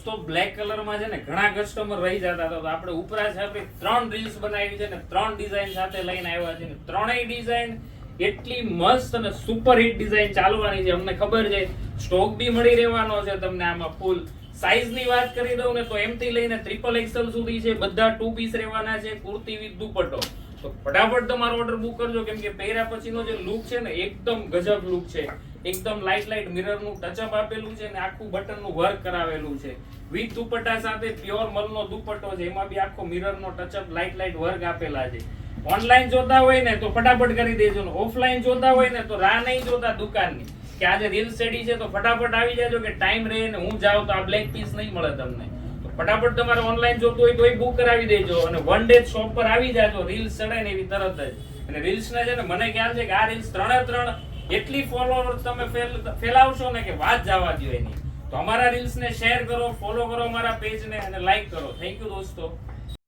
દોસ્તો બ્લેક કલરમાં છે ને ઘણા કસ્ટમર રહી જતા હતા, તો આપણે ઉપરા છે આપણે 3 રીલ્સ બનાવી છે ને 3 ડિઝાઇન સાથે લઈને આવ્યા છે ને ત્રણેય ડિઝાઇન એટલી મસ્ત અને સુપર હિટ ડિઝાઇન ચાલવાની છે. અમને ખબર છે સ્ટોક બી મળી રહેવાનો છે તમને. આમાં ફૂલ સાઈઝ ની વાત કરી દઉં ને તો એમ થી લઈને XXL સુધી છે. બધા 2 પીસ રહેવાના છે, કુર્તી વિથ દુપટ્ટો. તો ફટાફટ તમારો ઓર્ડર બુક કરજો, કેમ કે પહેર્યા પછીનો જે લુક છે ને એકદમ ગજબ લુક છે. એકદમ લાઇટ મિરર નું ટચઅપ આપેલું છે ને આખું બટન નું વર્ક કરાવેલું છે વિથ દુપટ્ટા સાથે. પ્યોર મલનો દુપટ્ટો છે, એમાં બી આખો મિરર નો ટચઅપ લાઇટ વર્ક આપેલા છે. ઓનલાઈન જોતા હોય ને તો ફટાફટ કરી દેજો ને ઓફલાઈન જોતા હોય ને તો રાહ નહીં જોતા દુકાનની કે આજે રીલ સ્ટડી છે તો ફટાફટ આવી જાજો, કે ટાઈમ રહે ને હું જાઉં તો આ બ્લેક પીસ નહીં મળે તમને. તો ફટાફટ તમારે ઓનલાઈન જોતું હોય તો બુક કરાવી દેજો અને વન ડે શોપ પર આવી જાજો. રીલ્સ ચડે ને એવી તરત જ. અને રીલ્સ ને છે ને મને ખ્યાલ છે કે આ રીલ્સ 3 એટલી ફોલોઅર્સ તમે ફેલાવશો ને કે વાત જવા દો એની. તો અમારા રીલ્સ ને શેર કરો, ફોલો કરો અમારા પેજ ને અને લાઈક કરો. થેન્ક યુ દોસ્તો.